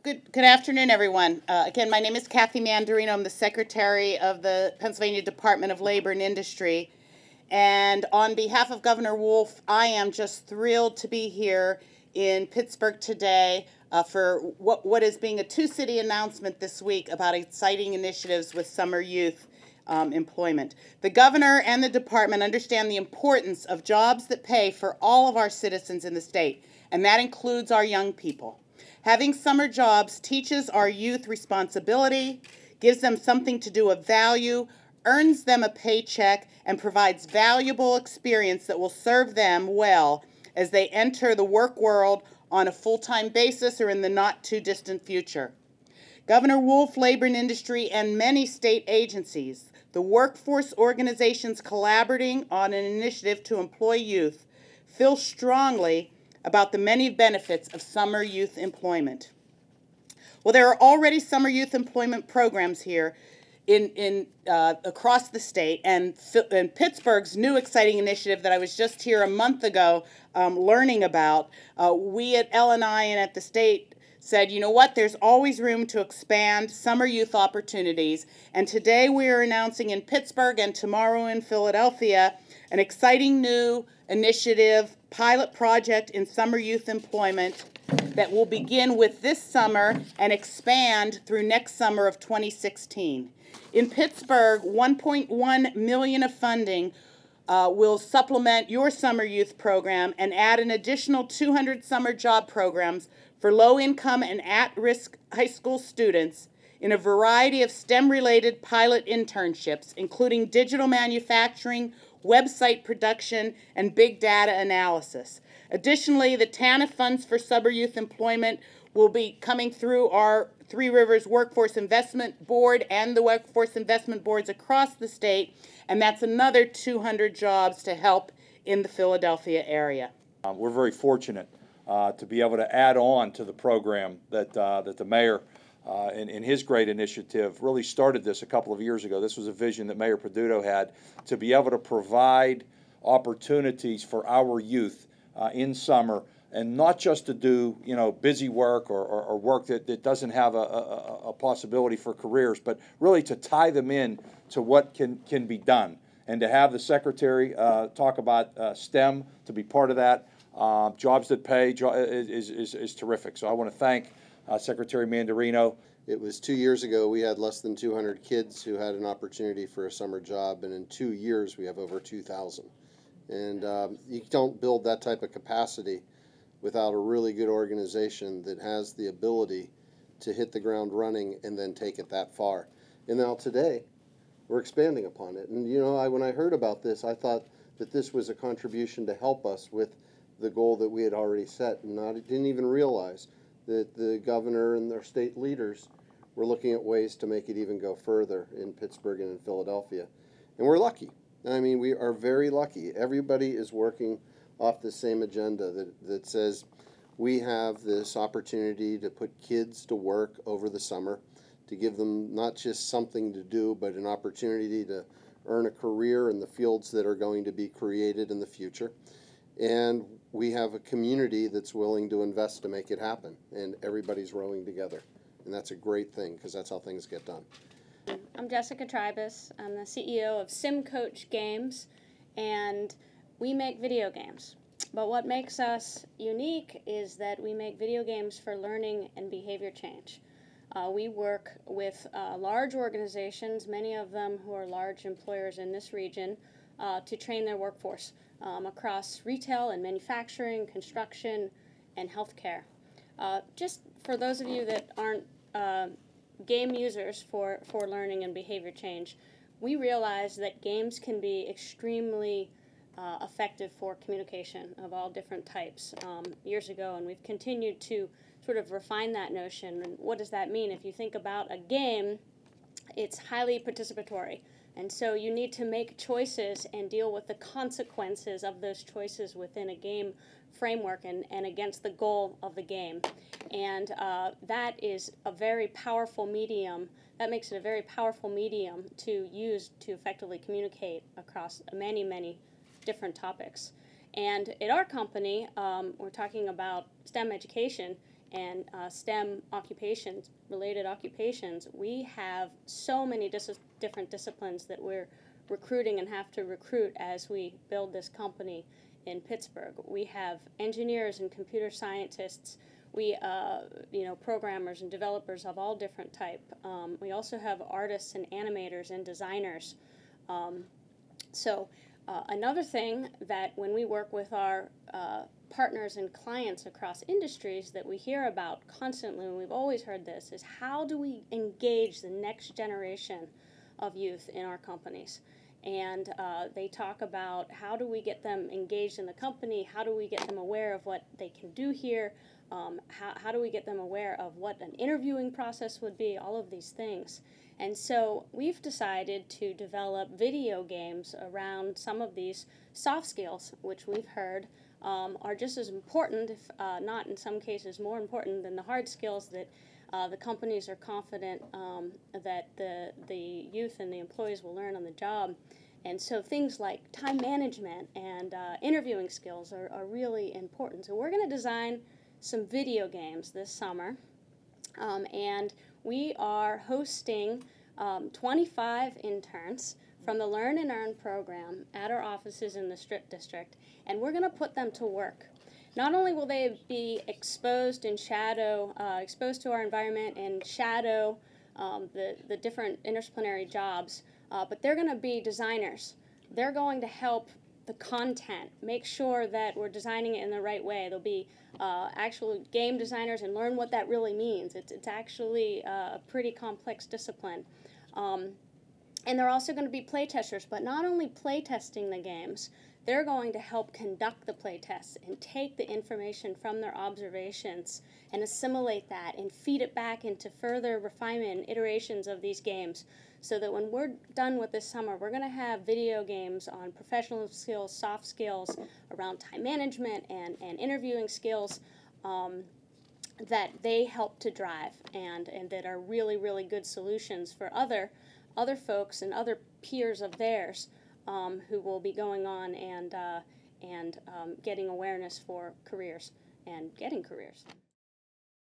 Good afternoon, everyone. Again, my name is Kathy Manderino. I'm the Secretary of the Pennsylvania Department of Labor and Industry. And on behalf of Governor Wolf, I am just thrilled to be here in Pittsburgh today for what is being a two-city announcement this week about exciting initiatives with summer youth employment. The governor and the department understand the importance of jobs that pay for all of our citizens in the state, and that includes our young people. Having summer jobs teaches our youth responsibility, gives them something to do of value, earns them a paycheck, and provides valuable experience that will serve them well as they enter the work world on a full-time basis or in the not-too-distant future. Governor Wolf, Labor and Industry, and many state agencies, the workforce organizations collaborating on an initiative to employ youth, feel strongly about the many benefits of summer youth employment. Well, there are already summer youth employment programs here across the state, and Pittsburgh's new exciting initiative that I was just here a month ago learning about, we at LNI and at the state said, you know what, there's always room to expand summer youth opportunities, and today we are announcing in Pittsburgh and tomorrow in Philadelphia an exciting new initiative, pilot project in summer youth employment that will begin with this summer and expand through next summer of 2016. In Pittsburgh, $1.1 million of funding will supplement your summer youth program and add an additional 200 summer job programs for low-income and at-risk high school students in a variety of STEM-related pilot internships, including digital manufacturing, website production, and big data analysis. Additionally, the TANF funds for summer youth employment will be coming through our Three Rivers Workforce Investment Board and the Workforce Investment Boards across the state, and that's another 200 jobs to help in the Philadelphia area. We're very fortunate to be able to add on to the program that the mayor in his great initiative really started this a couple of years ago. This was a vision that Mayor Pedutos had to be able to provide opportunities for our youth in summer, and not just to do busy work or work that doesn't have a possibility for careers, but really to tie them in to what can be done, and to have the secretary talk about STEM, to be part of that. Jobs that pay is terrific. So I want to thank Secretary Manderino. It was 2 years ago we had less than 200 kids who had an opportunity for a summer job, and in 2 years we have over 2,000. And you don't build that type of capacity without a really good organization that has the ability to hit the ground running and then take it that far. And now today we're expanding upon it. And when I heard about this, I thought that this was a contribution to help us with the goal that we had already set, and didn't even realize that the governor and their state leaders were looking at ways to make it even go further in Pittsburgh and in Philadelphia. And we're lucky. I mean, we are very lucky. Everybody is working off the same agenda that says we have this opportunity to put kids to work over the summer, to give them not just something to do, but an opportunity to earn a career in the fields that are going to be created in the future. And we have a community that's willing to invest to make it happen, and everybody's rowing together. And that's a great thing, because that's how things get done. I'm Jessica Tribus. I'm the CEO of Sim Coach Games, and we make video games. But what makes us unique is that we make video games for learning and behavior change. We work with large organizations, many of them who are large employers in this region, to train their workforce across retail and manufacturing, construction, and healthcare. Just for those of you that aren't game users for learning and behavior change, we realize that games can be extremely effective for communication of all different types years ago, and we've continued to sort of refine that notion. And what does that mean? If you think about a game, it's highly participatory. And so you need to make choices and deal with the consequences of those choices within a game framework and against the goal of the game. And that is a very powerful medium. That makes it a very powerful medium to use to effectively communicate across many, many different topics. And at our company, we're talking about STEM education, and STEM occupations, related occupations, we have so many different disciplines that we're recruiting and have to recruit as we build this company in Pittsburgh. We have engineers and computer scientists. We, programmers and developers of all different type. We also have artists and animators and designers. Another thing that when we work with our partners and clients across industries that we hear about constantly, and we've always heard this, is how do we engage the next generation of youth in our companies? And they talk about how do we get them engaged in the company, how do we get them aware of what they can do here, how do we get them aware of what an interviewing process would be, all of these things. And so we've decided to develop video games around some of these soft skills, which we've heard are just as important, if not in some cases more important than the hard skills that the companies are confident that the youth and the employees will learn on the job. And so things like time management and interviewing skills are really important. So we're going to design some video games this summer, and we are hosting 25 interns from the Learn and Earn program at our offices in the Strip District, and we're going to put them to work. Not only will they be exposed in shadow, exposed to our environment and shadow the different interdisciplinary jobs, but they're going to be designers. They're going to help the content, make sure that we're designing it in the right way. They'll be actual game designers and learn what that really means. It's actually a pretty complex discipline. And they're also going to be play testers, but not only play testing the games, they're going to help conduct the play tests and take the information from their observations and assimilate that and feed it back into further refinement and iterations of these games, so that when we're done with this summer, we're going to have video games on professional skills, soft skills, around time management and interviewing skills that they help to drive and that are really, really good solutions for other folks and other peers of theirs who will be going on and getting awareness for careers and getting careers.